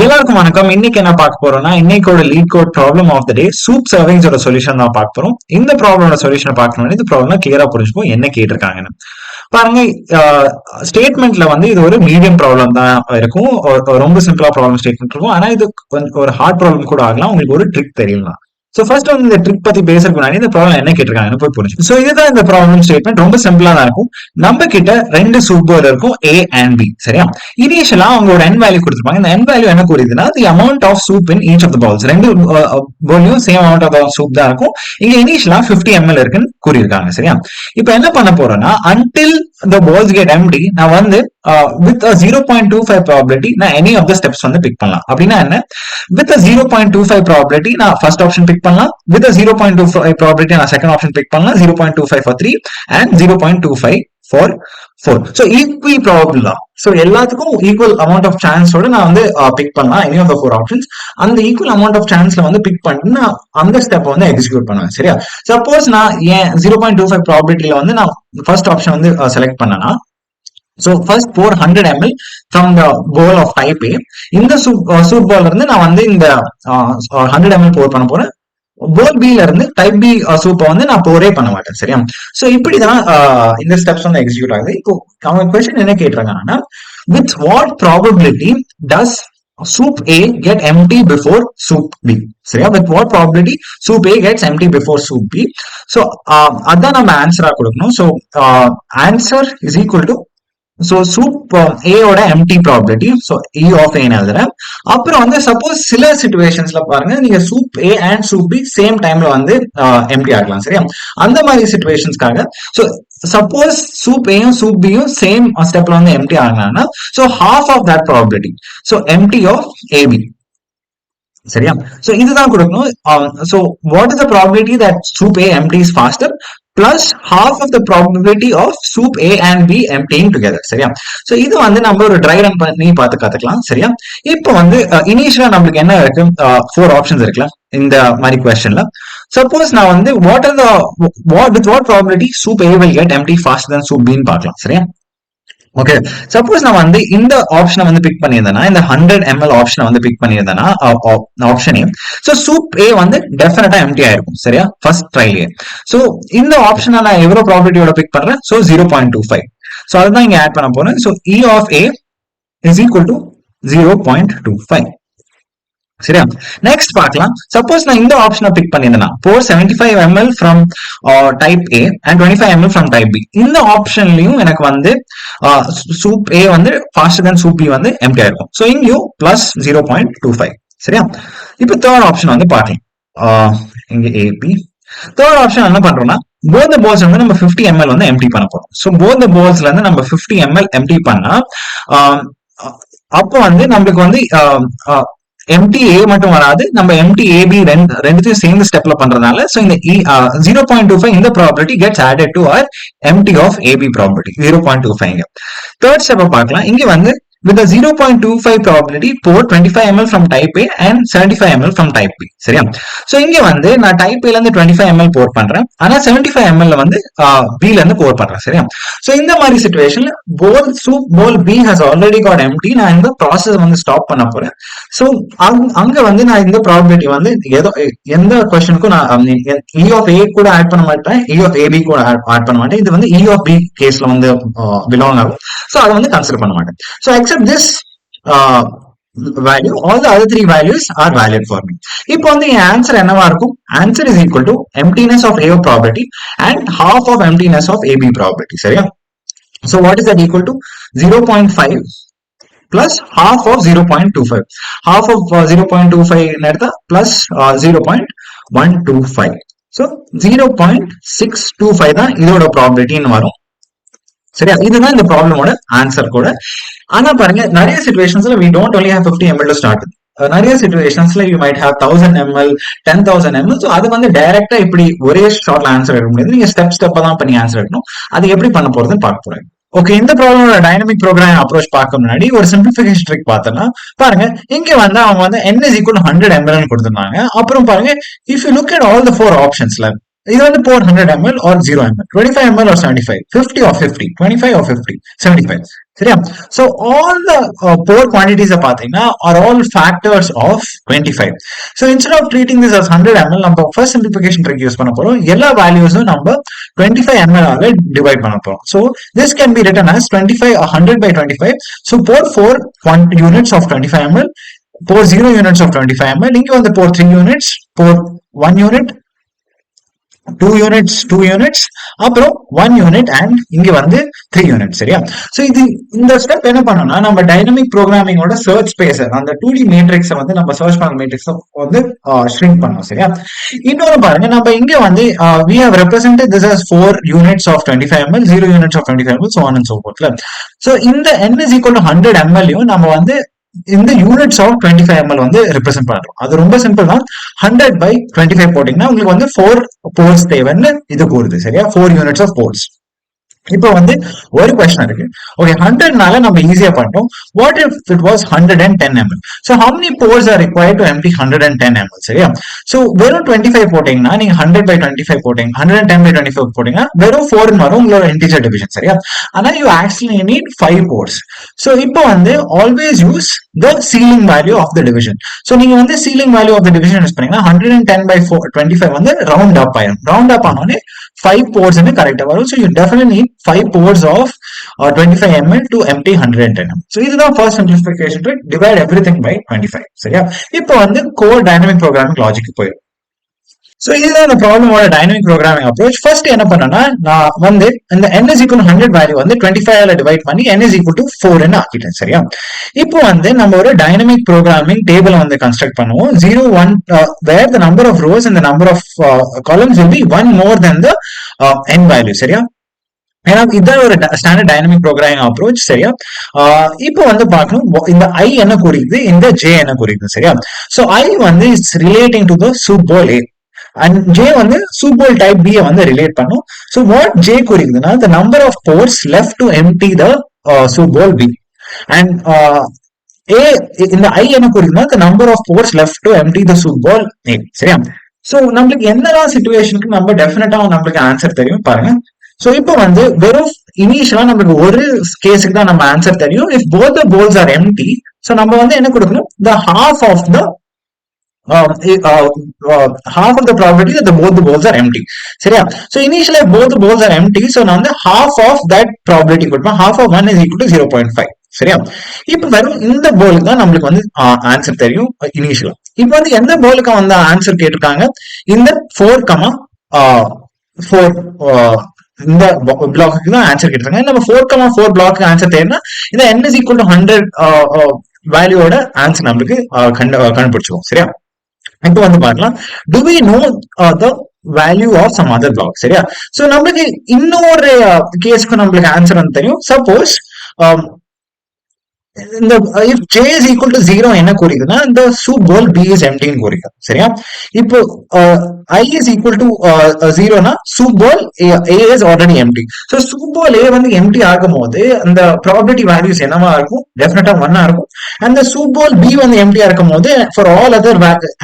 எல்லாருக்கும் வணக்கம். இன்னைக்கு என்ன பார்க்க போறோம்னா, இன்னைக்கோட LeetCode problem of the day soup சர்விங்ஸோட சொல்யூஷன் தான் பார்க்க போறோம். இந்த ப்ராப்ளமோட சொல்யூஷன் பார்க்கணும்னா இந்த ப்ராப்ளம் கிளியரா புரிஞ்சுக்கும் என்ன கேட்டிருக்காங்கன்னு. பாருங்க, ஸ்டேட்மெண்ட்ல வந்து இது ஒரு மீடியம் ப்ராப்ளம் தான் இருக்கும். ரொம்ப சிம்பிளா ப்ராப்ளம் ஸ்டேட்மெண்ட் இருக்கும். ஆனா இது ஒரு ஹார்ட் ப்ராப்ளம் கூட ஆகலாம். உங்களுக்கு ஒரு ட்ரிக் தெரியலாம். சோ ஃபர்ஸ்ட் வந்து இந்த ட்ரிக் பத்தி பேசுறதுக்கு முன்னாடி இந்த ப்ராப்ளம் என்ன கேட்டிருக்காங்கன்னு போய் புரிஞ்சு. சோ இதுதான் இந்த ப்ராப்ளம் ஸ்டேட்மெண்ட். ரொம்ப சிம்பிளா தான் இருக்கும். நம்ம கிட்ட ரெண்டு சூப் பவுல் இருக்கும், A அண்ட் B. சரியா? இனிஷியலா அவங்களோட என் வேல்யூ கொடுத்துருப்பாங்க. இந்த என் வேல்யூ என்ன கூறியதுன்னா the amount of soup in each of the bowls. ரெண்டு பவுலையும் சேம் அமௌண்ட் ஆஃப் சூப் தான் இருக்கும். இங்க இனிஷியலா 50 ml இருக்குன்னு கூறியிருக்காங்க. சரியா? இப்போ என்ன பண்ண போறோம்னா, until the balls get empty, நான் வந்து with a 0.25 probability நான் any of the steps வந்து பிக் பண்ணலாம். அப்படின்னா என்ன? with a 0.25 probability நான் first option பிக் பண்ணலாம். with a 0.25 probability நான் second option பிக் பண்ணலாம். 0.25 for 3 and 0.25 for 4. So equal probable தான். So எல்லாத்துக்கும் ஈக்குவல் அமௌண்ட் ஆஃப் சான்ஸோட நான் வந்து பிக் பண்ணலாம் எனி ஆஃப் த 4 ஆப்ஷன்ஸ். அந்த ஈக்குவல் அமௌண்ட் ஆஃப் சான்ஸ்ல வந்து பிக் பண்ணிட்டு நான் அந்த ஸ்டெப் வந்து எக்ஸிக்யூட் பண்ணுவேன். சரியா? சப்போஸ் நான் ஏன் 0.25 ப்ராபபிலிட்டியில வந்து நான் ஃபர்ஸ்ட் ஆப்ஷன் வந்து செலக்ட் பண்ணனா, so first pour 100 ml from the bowl of type A. இந்த சூப் பவுல்ல இருந்து நான் வந்து இந்த 100 ml pour பண்ண போறேன். போல் பில இருந்து டைப் பி சூப்பை வந்து நான் போரே பண்ண மாட்டேன். சரியா? சோ இப்படிதான் இந்த ஸ்டெப்ஸ் வந்து எக்ஸிக்யூட் ஆகுது. இப்போ அவங்க क्वेश्चन என்ன கேட்டிருக்காங்கன்னா, with what probability does soup A get empty before soup B? சரியா? with what probability soup A gets empty before soup B? so அதான் நம்ம ஆன்சரா கொடுக்கணும். so answer is equal to so soup A ஓட empty probability, so E of A எழுதுறேன். அப்புறம் வந்து suppose சில சிச்சுவேஷன்ஸ்ல பாருங்க, நீங்க soup A and soup B same டைம்ல வந்து எம்டி ஆகலாம். சரியா? அந்த மாதிரி சிச்சுவேஷன்ஸ்க்காக சோ சப்போஸ் சூப் ஏயும் சூப் பியும் சேம் ஸ்டெப்ல வந்து எம்டி ஆகினாங்கன்னா, so half of that probability, so empty of AB. சரியா? சோ இதுதான் கொடுக்கணும். So what is the probability that soup A empties faster plus half of the probability of soup A and B emptying together. சரியா? So இது வந்து நம்ம ஒரு try run பண்ணி பார்த்து கத்துக்கலாம். சரியா? இப்போ வந்து இனிஷியலா நம்மளுக்கு என்ன இருக்கு, 4 ஆப்ஷன்ஸ் இருக்குல்ல இந்த மாதிரி क्वेश्चनல. சப்போஸ் நான் வந்து with what probability soup A will get empty faster than soup B ன்னு பார்க்கலாம். சரியா? ஓகே, சப்போஸ் நான் வந்து இந்த ஆப்ஷனை வந்து பிக் பண்ணியிருந்தேன்னா, இந்த 100 ml ஆப்ஷனை வந்து பிக் பண்ணியிருந்தேன்னா ஆப்ஷனே, சோ சூப் ஏ வந்து டெஃபினட்டா எம்டி ஆயிருக்கும். சரியா? ஃபர்ஸ்ட் ட்ரைலயே. சோ இந்த ஆப்ஷனை நான் எவ்வளவு ப்ராபபிலிட்டியோட பிக் பண்றேன், சோ 0.25. சோ அதுதான் இங்க ஆட் பண்ண போறேன். So E of A is equal to 0.25. சரியா? நெக்ஸ்ட் பார்க்கலாம். சப்போஸ் நான் இந்த ஆப்ஷனை big பண்ணியிருந்தேன்னா, pour 75 ml from type A and 25 ml from type B. இந்த ஆப்ஷன்லயும் எனக்கு வந்து சூப் A வந்து faster than soup B வந்து எம்டி ஆயிருக்கும். சோ இங்கேயும் பிளஸ் 0.25. சரியா? இப்போ தேர்ட் ஆப்ஷன் வந்து பார்க்கலாம். இங்க AB. தேர்ட் ஆப்ஷன் என்ன பண்றோம்னா, both the balls வந்து நம்ம 50 ml வந்து எம்டி பண்ண போறோம். சோ both the ballsல இருந்து நம்ம 50 ml எம்டி பண்ணா, அப்போ வந்து நம்மளுக்கு வந்து எம்டி ஏ மட்டும் வராது, நம்ம எம்டி ஏபி ரெண்டுத்தையும் சேர்ந்து ஸ்டெப்ல பண்றதுனால சோ இந்த 0.25 இந்த probability gets added to are empty of AB probability 0.25. Third step பார்க்கலாம். இங்க வந்து with a 0.25 probability pour 25 ml from type A and 75 ml from type B. சரியா? சோ இங்க வந்து நான் type A ல இருந்து 25 ml pour பண்றேன், ஆனா 75 ml ல வந்து B ல இருந்து pour பண்றேன். சரியா? சோ இந்த மாதிரி சிச்சுவேஷன்ல bowl soup bowl B has already got empty. நான் இந்த process வந்து ஸ்டாப் பண்ண போறேன். சோ அங்க வந்து நான் இந்த ப்ராபபிலிட்டி வந்து எந்த क्वेश्चनக்கும் நான் E of A கூட ஆட் பண்ண மாட்டேன், E of AB கூட ஆட் பண்ண மாட்டேன். இது வந்து E of B கேஸ்ல வந்து பிலாங் ஆகும். சோ அதை வந்து கன்சிடர் பண்ண மாட்டேன். So except this value, all the other 3 values are valid for me. இப்போ வந்து என் ஆன்சர் என்னவா இருக்கும்? Answer is equal to emptiness of A probability and half of emptiness of AB probability. சரியா? so what is that equal to? 0.5 plus half of 0.25. half of 0.25 எடுத்தா plus 0.125. so 0.625 தான் இதோட ப்ராபபிலிட்டின்னு வரும். சரியா? இதுதான் இந்த ப்ராப்ளமோட ஆன்சர் கூட. ஆனா பாருங்க, நிறைய சிச்சுவேஷன்ஸ்ல we don't only have 50 ml to start with. நிறைய சிச்சுவேஷன்ஸ்ல you might have 1000 ml 10,000 ml. So அது வந்து டைரக்டா இப்படி ஒரே ஷார்ட்ல ஆன்சர் எடுக்க முடியாது. நீங்க ஸ்டெப்பா தான் பண்ணி ஆன்சர் எடுக்கணும். அது எப்படி பண்ண போறதுன்னு பார்க்க போறேன். ஓகே, இந்த ப்ராப்ளமோட டைனமிக் ப்ரோக்ராம் அப்ரோச் பார்க்க முன்னாடி ஒரு சிம்பிளிஃபிகேஷன் ட்ரிக் பார்த்தோம்னா, பாருங்க இங்க வந்து அவங்க வந்து n is equal to 100 ml கொடுத்திருந்தாங்க. அப்புறம் பாருங்க, if you look at all the 4 optionsல இது வந்து pour 100 ml or 0 ml, 25 ml or 75, 50 or 50, 25 or 50, 75. சரியா? So all the pour quantities are all factors of 25. So instead of treating this as 100 ml, நம்ம first simplification trick use பண்ண போறோம். எல்லா valuesம் நம்ம 25 ml ஆல divide பண்ண போறோம். So this can be written as 25 100 by 25. So pour 4 units of 25 ml, pour 0 units of 25 ml, இங்க வந்து pour 3 units, pour 1 unit, 2 units, 2 units, அப்புறம் 1 unit and இங்க வந்து 3 units. சரியா? சோ இது இந்த ஸ்டெப் என்ன பண்ணனும்னா நம்ம டைனமிக் ப்ரோகிராமிங்கோட சர்ச் ஸ்பேஸ் அந்த 2D மேட்ரிக்ஸை வந்து நம்ம சர்ச் பண்ண மேட்ரிக்ஸை வந்து ஷ்ரிங்க் பண்ணோம். சரியா? இன்னொரு பாருங்க, நம்ம இங்க வந்து we have represented this as 4 units of 25 ml, 0 units of 25 ml, so on and so forth. So இந்த n is equal to 100 ml நம்ம வந்து இந்த யூனிட்ஸ் ஆஃப் 25 ml வந்து ரெப்ரசென்ட் பண்றோம். அது ரொம்ப சிம்பிள் தான். 100 by 25 போட்டீங்கன்னா உங்களுக்கு வந்து 4 போர்ஸ் தேவைன்னு இது கூறுது. சரியா? 4 யூனிட்ஸ் ஆஃப் போர்ஸ். இப்போ வந்து ஒரு क्वेश्चन இருக்கு. ஓகே, 100னால நம்ம ஈஸியா பண்ணிட்டோம். What if it was 110 ml? So how many pores are required to empty 110 ml? சரியா? சோ வெறும் 25 போட்டீங்கன்னா நீங்க 100 by 25 போட்டீங்க, 110 by 25 போட்டீங்கன்னா வெறும் 4 ன்னு வரும் உங்களோட இன்டிஜர் டிவிஷன். சரியா? ஆனா you actually need 5 pores. So இப்போ வந்து always use the ceiling value of the division. So நீங்க வந்து ceiling value of the division use பண்ணீங்கன்னா 110 by 25 வந்து ரவுண்ட் அப் ஆயிடும். ரவுண்ட் அப் ஆனோனே 5 pores ன்னு கரெக்ட்டா வரும். So you definitely need 5 pores of 25 ml to empty 110 ml. So இதுதான் first simplification trick. Divide everything by 25. சரியா? இப்போ வந்து core dynamic programming logic போயிடும். So இதுதான் இந்த ப்ராப்ளமோட டைனமிக் ப்ரோகிராமிங் அப்ரோச். ஃபர்ஸ்ட் என்ன பண்ணனா, நான் வந்து இந்த n is equal to 100 value வந்து 25 ஆல டிவைட் பண்ணி n is equal to 4 ன்னு ஆக்கிட்டேன். சரியா? இப்போ வந்து நம்ம ஒரு டைனமிக் ப்ரோகிராமிங் டேபிள் வந்து கன்ஸ்ட்ரக்ட் பண்ணுவோம். 0 1 where the number of rows and the number of columns will be one more than the n value. சரியா? ஏன்னா இதுதான் ஒரு ஸ்டாண்டர்ட் டைனமிக் ப்ரோகிராமிங் அப்ரோச். சரியா? இப்போ வந்து பார்க்கணும் இந்த ஐ என்ன குறிக்குது, இந்த ஜே என்ன குறிக்குது. சரியா? சோ ஐ வந்து it's relating to the soup bowl A and J வந்து சூப் பால் டைப் B வந்து ரிலேட் பண்ணும். So what J குறிக்குதுன்னா the number of pores left to empty the soup bowl B and A இந்த I என்ன குறிக்குதுன்னா the number of pores left to empty the soup bowl A. சரியா? So நம்மளுக்கு என்னெல்லாம் சிச்சுவேஷனுக்கு நம்ம டெஃபினட்டா நம்மளுக்கு ஆன்சர் தெரியும் பாருங்க. சோ இப்போ வந்து வெறும் இனிஷியலா நமக்கு ஒரு கேஸுக்கு தான் நம்ம ஆன்சர் தெரியும். if both the bowls are empty, so நம்ம வந்து என்ன கொடுக்கணும், the half of the half of the probability that both the bowls are empty. சரியா? So initially both the bowls are empty, so நான் வந்து half of that probability கொடுப்பேன். half of 1 is equal to 0.5. சரியா? இப்போ வெறும் இந்த போலுக்கு தான் நம்மளுக்கு வந்து ஆன்சர் தெரியும் இனிஷியலா. இப்போ வந்து எந்த போலுக்கு வந்து ஆன்சர் கேட்டிருக்காங்க, இந்த 4, 4 இந்த பிளாக்கு தான் ஆன்சர் கேட்டிருக்காங்க. நம்ம 4, 4 பிளாக்கு ஆன்சர் தெரியும்னா இந்த n is equal to 100 வேல்யூவோட answer நம்மளுக்கு கண்டுபிடிச்சிருவோம். சரியா? இப்போ வந்து பார்க்கலாம், do we know the value of some other block? சரியா? சோ நம்மளுக்கு இன்னொரு கேஸ்க்கு நம்மளுக்கு ஆன்சர் வந்து தெரியும். சப்போஸ் இந்த if j is equal to 0 என்ன குறிக்குதுன்னா இந்த soup bowl B is empty ன்னு குறிக்குது. சரியா? இப்போ I is equal to 0 னா soup bowl A is already empty. So soup bowl A வந்து empty ஆகும்போது அந்த probability values என்னவா இருக்கும், டெஃபினட்டா 1 ஆ இருக்கும். and the soup bowl B வந்து empty இருக்கும்போது for all other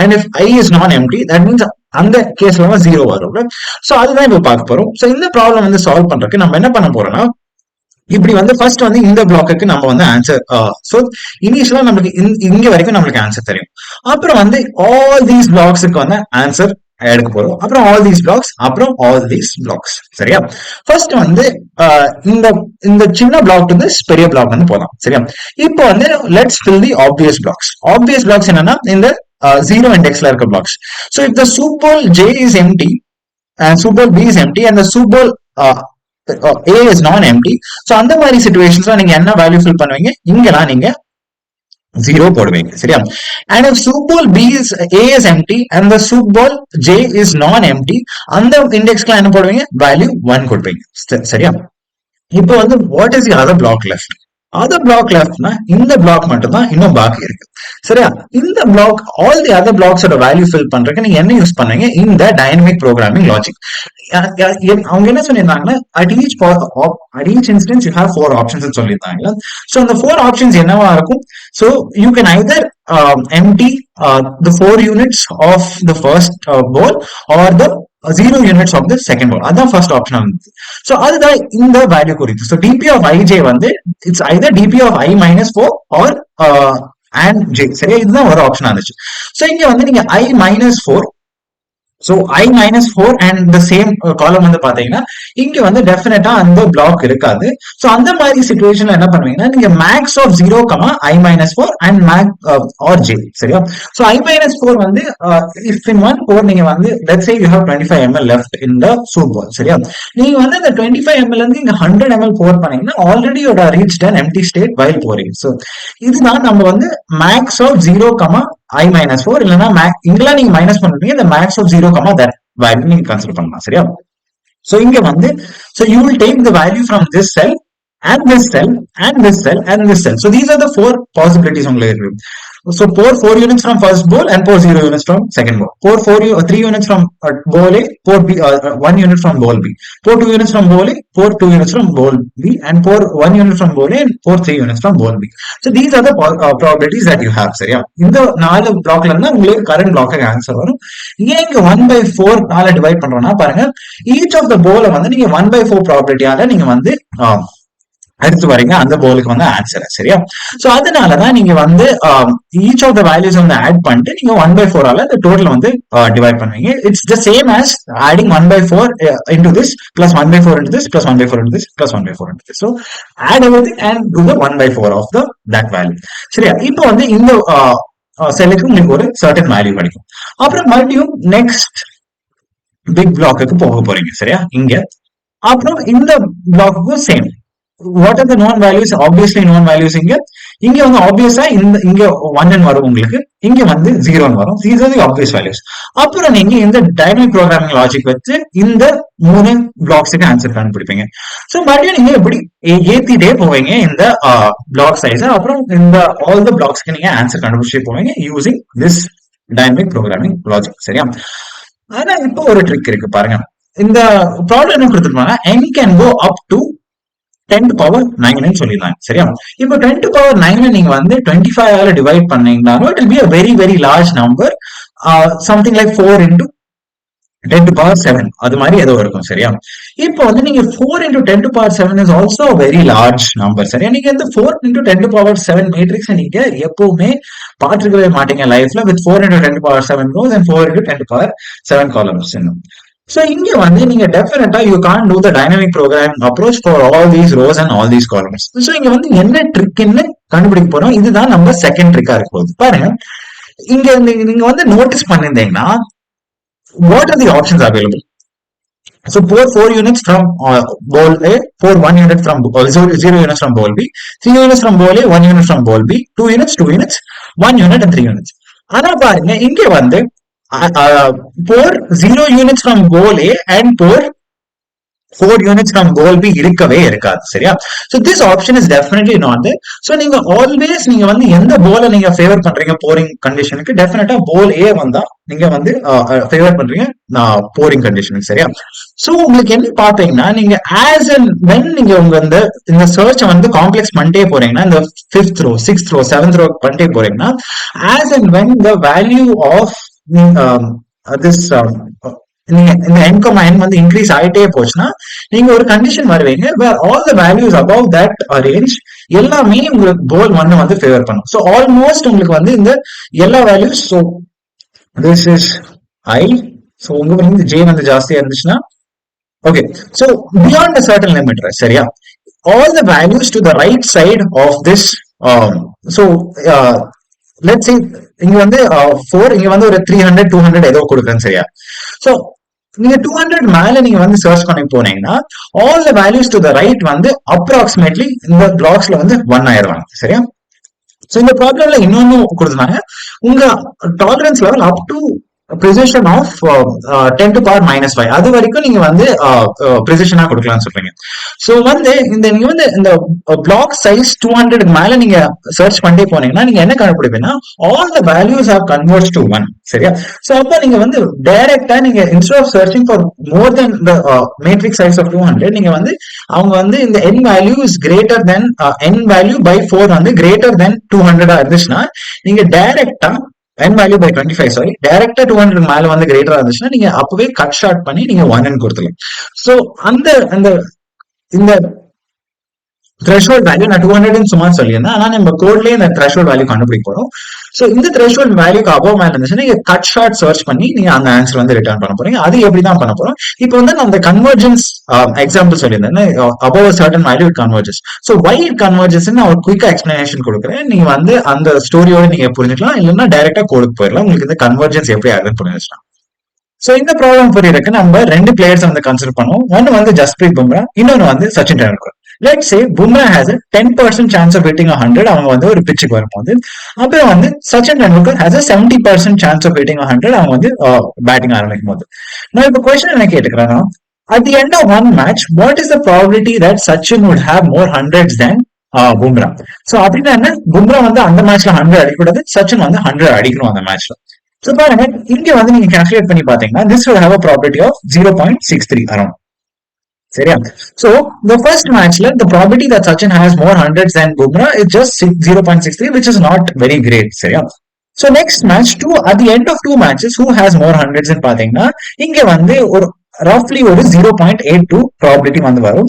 and if I is non empty, that means அந்த கேஸ்ல 0 வரும். சோ அதுதான் இப்ப பார்க்க போறோம். சோ இந்த ப்ராப்ளம் வந்து சால்வ் பண்றதுக்கு நம்ம என்ன பண்ண போறோம்னா, இப்படி வந்து ஃபர்ஸ்ட் வந்து இந்த பிளாக்கு நம்ம வந்து ஆன்சர், சோ இனிஷியலா நமக்கு இங்க வரைக்கும் நம்மளுக்கு ஆன்சர் தெரியும். அப்புறம் வந்து ஆல் தீஸ் பிளாக்ஸுக்கு வந்து ஆன்சர் எடுக்க போறோம். அப்புறம் ஆல் தீஸ் பிளாக்ஸ், அப்புறம் ஆல் தீஸ் பிளாக்ஸ். சரியா? ஃபர்ஸ்ட் வந்து இந்த சின்ன பிளாக் வந்து பெரிய பிளாக் வந்து போலாம். சரியா? இப்போ வந்து let's fill the obvious blocks. Obvious blocks என்னன்னா இந்த 0 இண்டெக்ஸ்ல இருக்க blocks. So if the soup bowl J is empty and soup bowl B is empty and the soup bowl A is non empty, so அந்த மாதிரி சிச்சுவேஷன்ஸ்ல நீங்க என்ன value fill பண்ணுவீங்க, இங்கலாம் நீங்க 0 போடுவீங்க. சரியா? and if soup bowl B is A is empty and the soup bowl J is non empty, அந்த இண்டெக்ஸ்ல என்ன போடுவீங்க, வேல்யூ 1 கொடுப்பீங்க. சரியா? இப்போ வந்து what is the other block left? Other block லெஃப்ட்னா இந்த பிளாக் மட்டும் தான் இன்னும் பாக்கி இருக்கு. சரியா? இந்த பிளாக் ஆல் தி அதர் பிளாக்ஸோட வேல்யூ ஃபில் பண்றதுக்கு நீங்க என்ன யூஸ் பண்ணுவீங்க, இந்த டைனமிக் ப்ரோகிராமிங் லாஜிக். அவங்க என்ன சொல்லியிருந்தாங்கன்னா at each instance you have 4 options ன்னு சொல்லியிருந்தாங்க. சோ அந்த 4 ஆப்ஷன்ஸ் என்னவா இருக்கும், so you can either empty the 4 units of the first bowl or the 0 units of the second ball. அதான் first option வந்து. So அதுதான் இந்த வேல்யூ குறித்து. So dp of ij வந்து it's either dp of I minus 4 or and j. சரியா, இதுதான் ஒரு ஆப்ஷனா இருந்துச்சு. So இங்க வந்து நீங்க I minus 4, so I minus 4 and the same column வந்து பாத்தீங்கன்னா இங்க வந்து டெஃபினட்டா அந்த பிளாக் இருக்காது. சோ அந்த மாதிரி சிச்சுவேஷன்ல என்ன பண்ணுவீங்கன்னா நீங்க max of 0, I minus 4 and max or j. சரியா, சோ I minus 4 வந்து if in one core நீங்க வந்து let's say you have 25 ml left in the soup ball. சரியா, நீங்க வந்து அந்த 25 ml வந்து இங்க 100 ml pour பண்ணீங்கன்னா ஆல்ரெடி யோட reached an empty state while pouring. So இதுதான் நம்ம வந்து மேக்ஸ் ஆஃப் 0, I minus 4 இல்லனா இங்கலாம் நீங்க மைனஸ் பண்ணுவீங்க, the max of 0, that value நீங்க கன்சிடர் பண்ணலாம். சரியா, சோ இங்க வந்து so you will take the value from this cell and this cell and this cell and this cell. So these are the four possibilities உங்களுக்கு இருக்கு. So pour 4 units from first bowl and pour 0 units from second bowl. Pour 3 units from bowl A, pour 1 unit from bowl B. Pour 2 units from bowl A, pour 2 units from bowl B, and pour 1 unit from bowl A and pour 3 units from bowl B. So these are the probabilities that you have. சரியா, இந்த 4 பிளாக்ல இருந்தா உங்களுக்கு current black answer வரும். இங்க 1/4 நால divide பண்றோம்னா பாருங்க, each of the bowl வந்து நீங்க 1/4 ப்ராபபிலிட்டியால நீங்க வந்து எடுத்து வரீங்க அந்த போலுக்கு வந்து ஆன்சர். சரியா, சோ அதனாலதான் நீங்க வந்து ஈச் ஆஃப் த வேல்யூஸ் வந்து ஆட் பண்ணிட்டு நீங்க 1/4 ஆல இந்த டோட்டல் வந்து டிவைட் பண்ணுவீங்க. It's the same as adding 1/4 into this plus 1/4 into this plus 1/4 into this plus 1/4 into this. So add everything and do the 1/4 of the that value. சரியா, இப்போ வந்து இந்த செல்லுக்கு உங்களுக்கு ஒரு சர்டன் வேல்யூ கிடைக்கும். அப்புறம் மறுபடியும் நெக்ஸ்ட் பிக் பிளாக்கு போக போறீங்க. சரியா, இங்க அப்புறம் இந்த block same. What are the known values? Obviously known values இங்க வந்து obviously இங்க 1 வரும், உங்களுக்கு இங்க வந்து 0 வரும். These are the obvious values. அப்புறம் நீங்க இந்த டைனமிக் ப்ரோக்ராமிங் லாஜிக் வச்சு இந்த 3 பிளாக்ஸ்க்கு ஆன்சர் கண்டுபிடிப்பீங்க. சோ மறுபடியும் நீங்க எப்படி ஏத்திட்டே போவீங்க இந்த பிளாக் சைஸ், அப்புறம் இந்த ஆல் த பிளாக்ஸ்க்கு நீங்க ஆன்சர் கண்டுபிடிச்சே போவீங்க using this dynamic programming logic. சரியா, ஆனா இப்போ ஒரு ட்ரிக் இருக்கு பாருங்க. இந்த ப்ராப்ளம் என்ன கொடுத்துருப்பாங்க, n can go up to 10 to power 9 சொல்லிடலாம். சரியா, இப்போ 10 to power 9 நீங்க வந்து 25 ஆல டிவைட் பண்ணீங்கன்னா it will be a very very large number, something like 4 into 10 to power 7 அது மாதிரி ஏதோ இருக்கும். சரியா, இப்போ வந்து நீங்க 4 into 10 to power 7 is also a very large number. சரியா, நீங்க இந்த 4 into 10 to power 7 மேட்ரிக்ஸ் நீங்க எப்பவுமே பார்த்துக்கவே மாட்டீங்க லைஃப்ல with 4 into 10 to power 7 rows and 4 into 10 to power 7 columns. So இங்க வந்து நீங்க டெஃபினட்டா you can't do the dynamic programming approach for all these rows and all these columns. So இங்க வந்து என்ன ட்ரிக்னு கண்டுபிடிக்க போறோம். இதுதான் நம்ம செகண்ட் ட்ரிக்கா இருக்க போகுது. பாருங்க, இங்க நீங்க வந்து notice பண்ணிருந்தீங்கன்னா what are the options available? So pour 4 units from bowl A, pour 1 unit from 0 units from bowl B, 3 units from bowl A, 1 unit from bowl B, 2 units, 1 unit and 3 units. ஆனா பாருங்க, இங்க வந்து pour 0 units from bowl A and pour 4 units from bowl B இருக்கவே இருக்காது. சரியா, so this option is definitely not there. So நீங்க always நீங்க வந்து எந்த போல நீங்க ஃபேவர் பண்றீங்க போரிங் கண்டிஷனுக்கு, டெஃபினட்டா போல் A வந்தா நீங்க வந்து ஃபேவர் பண்றீங்க போரிங் கண்டிஷனுக்கு. சரியா, சோ உங்களுக்கு என்ன பாத்தீங்கன்னா நீங்க as and when நீங்க உங்க இந்த சர்ச் வந்து காம்ப்ளெக்ஸ் பண்ணிட்டே போறீங்கன்னா, இந்த 5th row 6th row 7th row பண்ணிட்டே போறீங்கன்னா, as and when the value of this நீங்க இந்த n, n வந்து இன்க்ரீஸ் ஆயிட்டே போச்சுன்னா நீங்க ஒரு கண்டிஷன் வருவீங்க where all the values above that range எல்லாமே உங்களுக்கு போல் 1 வந்து ஃபேவர் பண்ணும். சோ ஆல்மோஸ்ட் உங்களுக்கு வந்து இந்த எல்லா values, so this is I, so உங்க வந்து j வந்து ஜாஸ்தியா இருந்துச்சுன்னா okay, so beyond a certain limit, சரியா, all the values to the right side of this so let's say இங்க வந்து 4, இங்க வந்து ஒரு 300 200 ஏதோ கொடுக்குறேன். சரியா, சோ நீங்க 200 மேல நீங்க வந்து சர்ச் பண்ணி போனீங்கன்னா all the values to the right வந்து approximately இந்த பிளாக்ஸ்ல வந்து 1 ஆயிடுவாங்க. சரியா, சோ இந்த ப்ராப்ளம்ல இன்னொன்னு கொடுத்தாங்க, உங்க tolerance level up to precision of 10 to power minus 5 அது வரைக்கும் நீங்க வந்து precision கொடுக்கலாம்னு சொல்றீங்க. சோ வந்து நீங்க வந்து இந்த பிளாக் சைஸ் 200 மேல நீங்க சர்ச் பண்ணிட்டே போனீங்கன்னா நீங்க என்ன கண்டுபிடிப்பீங்கன்னா all the values have converged to 1. சரியா, சோ அப்ப நீங்க வந்து டைரக்டா நீங்க instead of searching for more than the matrix size of 200 நீங்க வந்து அவங்க வந்து இந்த n value is greater than n value by 4 வந்து greater than 200 இருந்துச்சுன்னா நீங்க டைரக்டா n வேல்யூ பை 25 சாரி டைரக்டா 200 மேல வந்து கிரேட்டரா இருந்துச்சுன்னா நீங்க அப்பவே கட் ஷார்ட் பண்ணி நீங்க 1 கொடுத்துலாம். சோ அந்த அந்த இந்த threshold வேல்யூ நான் 200 சும்மா சொல்லியிருந்தேன். ஆனா நம்ம கோட்லயே இந்த threshold வேல்யூ கண்டுபிடிக்க போறோம். சோ இந்த threshold வேல்யூக்கு above மேல இருந்துச்சுன்னா நீங்க கட் ஷார்ட் சர்ச் பண்ணி நீங்க அந்த ஆன்சர் வந்து ரிட்டர்ன் பண்ண போறீங்க. அது எப்படி தான் பண்ண போறோம். இப்போ வந்து நான் அந்த கன்வர்ஜென்ஸ் எக்ஸாம்பிள் சொல்லியிருந்தேன். above a certain value it converges. So why it converges நான் ஒரு குயிக்கா எக்ஸ்பிளனேஷன் கொடுக்குறேன். நீங்க வந்து அந்த ஸ்டோரியோட நீங்க புரிஞ்சுக்கலாம். இல்லைன்னா டைரக்டா கோடுக்கு போயிடலாம். உங்களுக்கு இந்த கன்வர்ஜென்ஸ் எப்படி ஆகுதுன்னு புரிஞ்சுக்கலாம். சோ இந்த ப்ராப்ளம் புரியறதுக்கு நம்ம ரெண்டு பிளேயர்ஸ் வந்து கன்சிடர் பண்ணுவோம். ஒன்னு வந்து ஜஸ்பிரீத் பும்ரா, இன்னொன்னு வந்து Sachin Tendulkar. Let's say Bumrah has a 10% chance of hitting 100 அவங்க வந்து ஒரு பிச்சுக்கு வரும்போது, அப்புறம் வந்து Sachin Tendulkar has a 70% chance of hitting 100 அவங்க வந்து பேட்டிங் ஆரம்பிக்கும் போது. நான் இப்ப கொஸ்டின் என்ன கேட்டுக்கிறேன்னா, at the end of one match what is the probability that Sachin would have more hundreds than Bumrah? So அப்படின்னா என்ன, பும்ரா வந்து அந்த மேட்ச்ல 100 அடிக்கூடாது, சச்சின் வந்து 100 அடிக்கணும் அந்த மேட்ச்ல. சோ பாருங்க இங்க வந்து நீங்க கால்குலேட் பண்ணி பாத்தீங்கன்னா this will have a probability of 0.63 around. சரியா? So the first matchல the probability that Sachin has more hundreds than Bumrah is just 0.63 which is not very great. சரியா? So next match at the end of two matches who has more hundreds ன்னு பாத்தீங்கன்னா இங்க வந்து ஒரு roughly ஒரு 0.82 probability வந்து வரும்.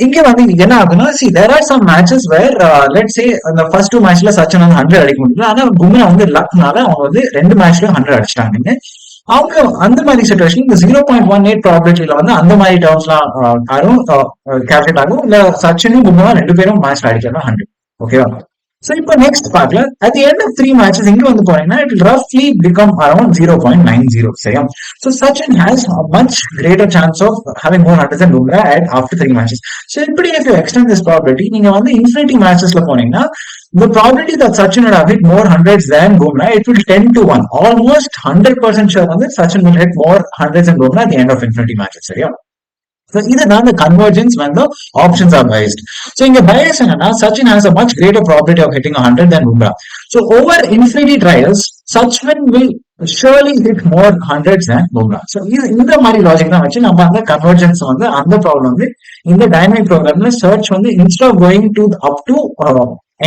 இங்க வந்து என்ன ஆகுதுன்னா, see there are some matches where let's say the first two matchல Sachin வந்து 100 அடிக்க முடியல, ஆனா பும்ரா வந்து லக்னால அவங்க வந்து ரெண்டு மேட்ச்லயும் 100 அடிச்சிட்டாங்க. அவங்க அந்த மாதிரி சிச்சுவேஷன் இந்த 0.18 ப்ராபபிலிட்டியில வந்து அந்த மாதிரி டேர்ம்ஸ்லாம் யாரும் கால்குலேட் ஆகும். இல்ல சச்சினும் பும்ரா ரெண்டு பேரும் மேட்ச்ல அடிக்கலாம் 100. ஓகேவா? So இப்போ next பார்ட்ல at the end of three matches இங்க வந்து போனீங்கன்னா it will roughly become around 0.90. சரியா? So Sachin has a much greater chance of having more hundreds than Bumrah after three matches. So இப்படி if you extend this probability நீங்க வந்து infinity matchesல போனீங்கன்னா the probability that Sachin would have hit more hundreds than Bumrah it will 10 to 1. Almost 100% sure வந்து Sachin will hit more hundreds than Bumrah at the end of infinity matches. சரியா? So இதுதான் the convergence when the options are biased. So இங்க bias என்னன்னா Sachin has a much greater probability of hitting 100 than Bumrah. So over infinity trials, Sachin will surely hit more hundreds than Bumrah. So இந்த மாதிரி logic தான் வச்சு நம்ம அந்த convergence வந்து அந்த ப்ராப்ளம் வந்து இந்த டைனமிக் ப்ரோக்ராம்ல சர்ச் வந்து instead of going to up to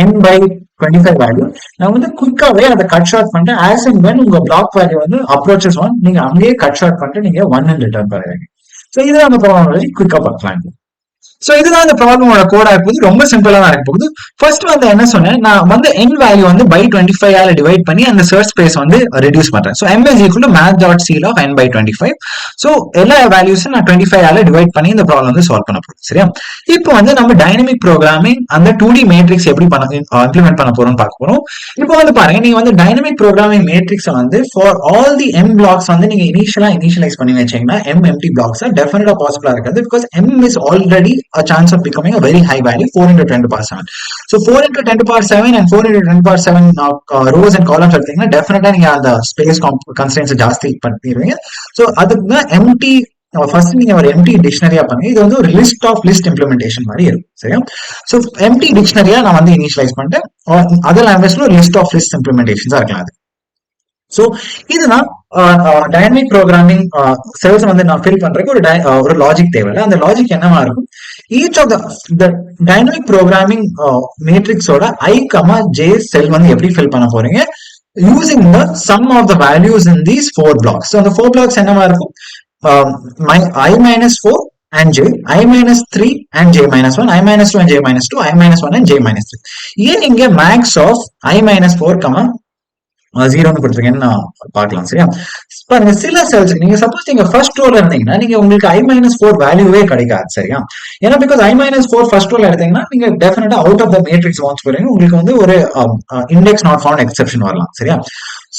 n by 25 value நான் வந்து குயிக்காவே அதை கட் ஷார்ட் பண்ணிட்டு as and when உங்க பிளாக் வேல்யூ வந்து அப்ரோச்சஸ் ஒன் நீங்க அங்கேயே கட் ஷார்ட் பண்ணிட்டு நீங்க 1 ரிட்டர்ன் பண்ணுவீங்க. சோ இதுதான் அந்த ப்ராப்ளம் குயிக்கா பார்க்கலாம். சோ இதுதான் இந்த ப்ராப்ளமோட கோடா இருக்குது. ரொம்ப சிம்பிளா தான் இருக்க போகுது. ஃபர்ஸ்ட் வந்து என்ன சொன்னேன், நான் வந்து n வேல்யூ வந்து by 25 ஆல டிவைட் பண்ணி அந்த சர்ச் ஸ்பேஸ் வந்து ரெடியூஸ் பண்றேன். So m is equal to math.ceil of n by 25. So எல்லா வேல்யூஸும் நான் 25 ஆல டிவைட் பண்ணி இந்த ப்ராப்ளம் வந்து சால்வ் பண்ண போறோம். சரியா? இப்போ வந்து நம்ம டைனமிக் ப்ரோக்ராமிங் அந்த 2D மேட்ரிக்ஸ் எப்படி இம்ப்ளிமெண்ட் பண்ண போறோம்னு பார்க்க போறோம். இப்போ வந்து பாருங்க, நீங்க வந்து டைனமிக் ப்ரோக்ராமிங் மேட்ரிக்ஸ் வந்து for all the m blocks வந்து நீங்க இனிஷியலைஸ் பண்ணி வச்சீங்கன்னா m empty blocks டெஃபினட்டா பாசிபிளா இருக்காது. Because m is already a chance of becoming a very high value 4 into 10 to power 7. So 4 into 10 to power 7 and 4 into 10 to power 7 rows and columns எடுத்தீங்கன்னா டெஃபினட்டா நீங்க அந்த ஸ்பேஸ் கன்ஸ்ட்ரெயின்ஸ் ஜாஸ்தி பண்ணிடுவீங்க. So அதுக்கு empty first நீங்க ஒரு empty டிக்ஷனரியா பண்ணுங்க. இது வந்து ஒரு லிஸ்ட் ஆஃப் லிஸ்ட் இம்ப்ளிமெண்டேஷன் மாதிரி இருக்கும். சரியா? சோ எம்டி டிக்ஷனரியா நான் வந்து இனிஷியலைஸ் பண்ணிட்டேன். அதர் லாங்குவேஜ்ல ஒரு லிஸ்ட் ஆஃப் லிஸ்ட் இம்ப்ளிமெண்டேஷன்ஸா இருக்கலாம் அது. சோ இதுதான் டைனமிக் ப்ரோக்ராமிங் செல்ஸ் வந்து நான் ஃபில் பண்றதுக்கு ஒரு லாஜிக் தேவையில்லை. அந்த லாஜிக் என்னவா இருக்கும், each of the dynamic programming மேட்ரிக்ஸோட i, j செல் வந்து எப்படி ஃபில் பண்ண போறீங்க using the sum of the values in these 4 blocks. So அந்த 4 blocks என்னவா இருக்கும், i minus 4 and j, i minus 3 and j minus 1, i minus 2 and j minus 2, i minus 1 and j minus 3. ஏன் இங்க max of i minus 4, 0 கொடுத்துருக்கேன்னு பார்க்கலாம். சரியா? பாருங்க, சில cells நீங்க சப்போஸ் நீங்க ஃபர்ஸ்ட் ரோல இருந்தீங்கன்னா நீங்க உங்களுக்கு i minus 4 வேல்யூவே கிடைக்காது. சரியா? ஏன்னா பிகாஸ் i minus 4 ஃபர்ஸ்ட் ரோல எடுத்தீங்கன்னா நீங்க definitely out of the matrix வாட்ச் போறீங்க. உங்களுக்கு வந்து ஒரு இண்டெக்ஸ் நாட் ஃபவுண்ட் எக்ஸெப்ஷன் வரலாம். சரியா?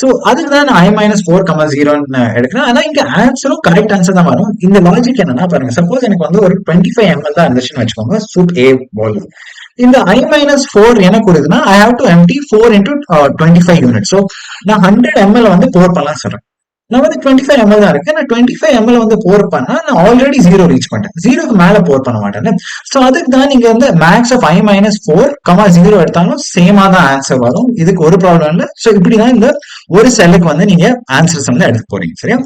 சோ அதுக்கு தான் i minus 4, 0 எடுக்கிறேன். ஆனா இங்க ஆன்சரும் கரெக்ட் ஆன்சர் தான் வரும். இந்த லாஜிக் என்னன்னா பாருங்க, சப்போஸ் எனக்கு வந்து ஒரு 25 ml தான் இருந்துச்சுன்னு வச்சுக்கோங்க சூட் A பால். இந்த i minus 4 என்ன கொடுக்குதுன்னா I have to empty 4 into 25 units. So நான் 100 ml வந்து போர் பண்ணலாம் சொல்றேன். நான் வந்து 25 ml தான் இருக்கு. நான் 25 ml வந்து போர் பண்ணா நான் ஆல்ரெடி 0 ரீச் பண்ணிட்டேன். 0க்கு மேல போர் பண்ண மாட்டேன். சோ அதுக்கு தான் நீங்க வந்து மேக்ஸ் ஆஃப் i minus 4, 0 எடுத்தாலும் சேமா தான் ஆன்சர் வரும். இதுக்கு ஒரு ப்ராப்ளம் இல்லை. சோ இப்படிதான் இந்த ஒரு செல்லுக்கு வந்து நீங்க ஆன்சர்ஸ் வந்து எடுக்க போறீங்க. சரியா?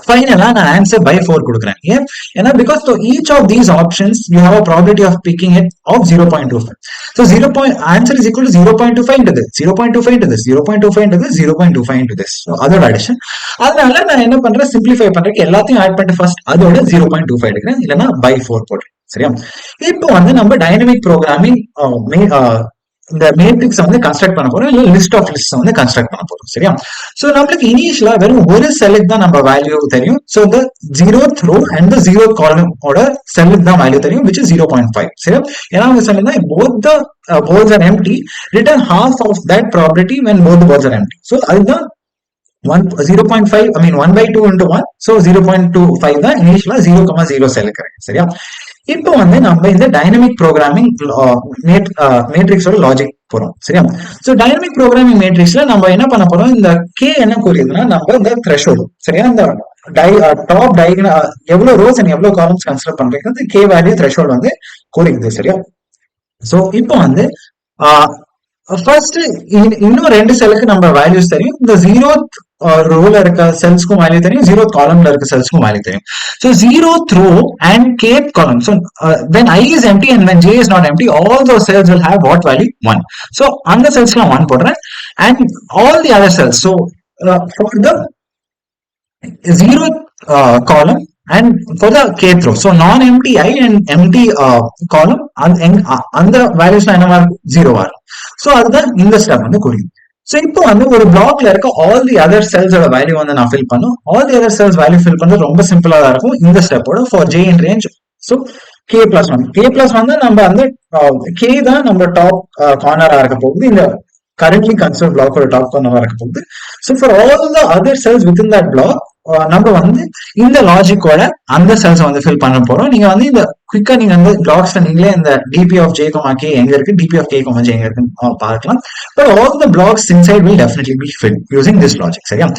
ஃபைனலா நான் ஆன்சர் பை 4 கொடுக்குறேன். ஏன்? ஏன்னா because each of these options you have a probability of picking it of 0.25. So 0. Answer is equal to 0.25 into this, 0.25 into this, 0.25 into this, 0.25 into this. அதோட அடிஷன். அதனால நான் என்ன பண்றேன், சிம்பிளிஃபை பண்றதுக்கு எல்லாத்தையும் ஆட் பண்ணிட்டு ஃபர்ஸ்ட் அதோட 0.25 எடுக்கிறேன், இல்லைன்னா பை 4 போடுறேன். சரியா? இப்போ வந்து நம்ம டைனமிக் ப்ரோக்ராமிங் இந்த மேட்ரிக்ஸ் வந்து கன்ஸ்ட்ரக்ட் பண்ண போறோம், இல்ல லிஸ்ட் ஆஃப் லிஸ்ட் வந்து கன்ஸ்ட்ரக்ட் பண்ண போறோம். சரியா? சோ நம்மளுக்கு இனிஷியலா வெறும் ஒரு செல்லுக்கு தான் நம்ம வேல்யூ தெரியும். சோ இந்த 0th row and the 0th column ஓட செல்லுக்கு தான் வேல்யூ தெரியும், which is 0.5. சரியா? ஏன்னா அவங்க சொல்லுங்க both the boards are empty, return half of that probability when both the boards are empty. So அதுதான் 0.5, I mean 1/2 into 1, so 0.25 தான் இனிஷியலா 0,0 செல்லுக்கு. சரியா? இப்போ வந்து நம்ம இந்த டைனமிக் ப்ரோக்ராமிங் மேட்ரிக்ஸோட லாஜிக் போறோம். சரியா? சோ டைனமிக் ப்ரோக்ராமிங் மேட்ரிக்ஸ்ல நம்ம என்ன பண்ண போறோம், இந்த கே என்ன கூறியதுன்னா நம்ம இந்த த்ரெஷோல்ட். சரியா? இந்த டாப் டயகனல் எவ்வளவு ரோஸ் அண்ட் எவ்வளவு காலம்ஸ் கன்சிடர் பண்றீங்க கே வேல்யூ த்ரெஷோல்ட் வந்து கூறியது. சரியா? சோ இப்போ வந்து ஃபர்ஸ்ட் இன்னும் 2 செல்லுக்கு நம்ம வேல்யூஸ் தெரியும். இந்த 0th ரோல இருக்க செல்ஸ்க்கும் வேல்யூ தெரியும், 0th காலம்ல இருக்க செல்ஸ்க்கும் வேல்யூ தெரியும். So 0th row and kth column. So when I is empty and when j is not empty, all those cells will have what value? 1. So அந்த செல்ஸ்லாம் 1 போடுறேன், and all the other cells. So for the 0th column and for the kth row, so non-empty I and empty column, அந்த வேல்யூஸ்லாம் என்னவா இருக்கும்? 0 வரும். So அதுதான் இந்த step வந்து குறியும். So இப்போ வந்து ஒரு பிளாக்ல இருக்க ஆல் தி அதர் செல்ஸோட வேல்யூ வந்து நான் ஃபில் பண்ணும். All the other cells value fill பண்றது ரொம்ப சிம்பிளா தான் இருக்கும் இந்த ஸ்டெப்போட. For j in range, so k+1 k+1 நம்ம அந்த k தான் நம்ம டாப் கார்னரா இருக்க போகுது, இந்த currently considered block or top corner இருக்க போகுது. So for all the other cells within that block, நம்ம வந்து இந்த லாஜிக்கோட அந்த செல்ஸ் வந்து ஃபில் பண்ண போறோம். நீங்க வந்து இந்த குயிக்கா நீங்க வந்து பிளாக்ஸ்ல நீங்களே இந்த dp of j, k எங்க இருக்கு, dp of k, j எங்க இருக்குன்னு பார்க்கலாம். But all the blocks inside will definitely be filled using this logic. சரியா?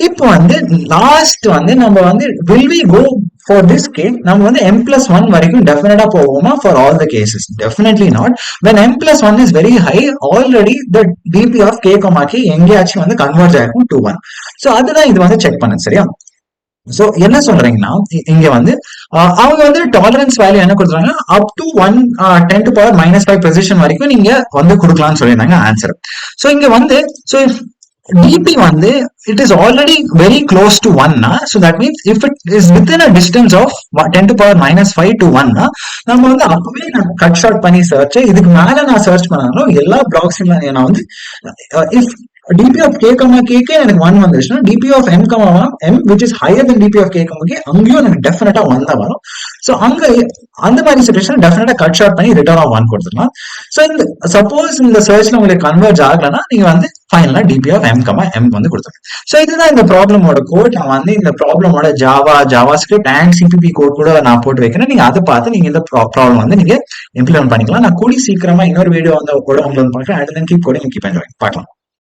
இப்போ வந்து லாஸ்ட் வந்து நம்ம வந்து will we go for this case, நம்ம வந்து m+1 வரைக்கும் டெஃபினட்டா போவோமா for all the cases? Definitely not. When m+1 is very high, already the dp of k, எங்கேயாச்சும் வந்து கன்வர்ஜ் ஆயிருக்கும் to 1. சோ அதுதான் இது வந்து செக் பண்ணு. சரியா? சோ என்ன சொல்றீங்கன்னா இங்க வந்து அவங்க வந்து டாலரன்ஸ் வேல்யூ என்ன கொடுத்தாங்க, அப் டு 10⁻⁻5 பொசிஷன் வரைக்கும் நீங்க வந்து கொடுக்கலாம்னு சொல்லியிருந்தாங்க ஆன்சர். சோ இங்க வந்து சோ dp வந்து it is already very close to 1 na, so that means if it is within a distance of 10⁻⁵ to 1 na, நம்ம வந்து அப்பவே நான் கட் ஷார்ட் பண்ணி சர்ச், இதுக்கு மேல நான் சர்ச் பண்ணாலும் எல்லா பிளாக்ஸ்ல நான் வந்து if dp of k, k எனக்கு 1 வந்துருச்சுன்னா dp of m, m which is higher than dp of k, k அங்கேயும் எனக்கு டெஃபினட்டா 1 தான் வரும். சோ அங்க அந்த மாதிரி சிச்சுவேஷன் டெஃபினட்டா கட் ஷார்ட் பண்ணி ரிட்டர்ன் ஆஃப் 1 கொடுத்துடலாம். சோ இந்த சப்போஸ் இந்த சர்ச்ல உங்களுக்கு கன்வர்ஜ் ஆகலன்னா நீங்க வந்து ஃபைனலா dp of m, m வந்து கொடுத்துருங்க. சோ இதுதான் இந்த ப்ராப்ளமோட கோட். நான் வந்து இந்த ப்ராப்ளமோட ஜாவாஸ்கிரிப்ட் அண்ட் சிபிபி கோட் கூட நான் போட்டு வைக்கிறேன். நீங்க அதை பார்த்து நீங்க இந்த ப்ராப்ளம் வந்து நீங்க இம்ப்ளிமெண்ட் பண்ணிக்கலாம். நான் கூடி சீக்கிரமா இன்னொரு வீடியோ வந்து கூட உங்களுக்கு பார்க்குறேன். And then keep coding, keep enjoying. பார்க்கலாம்.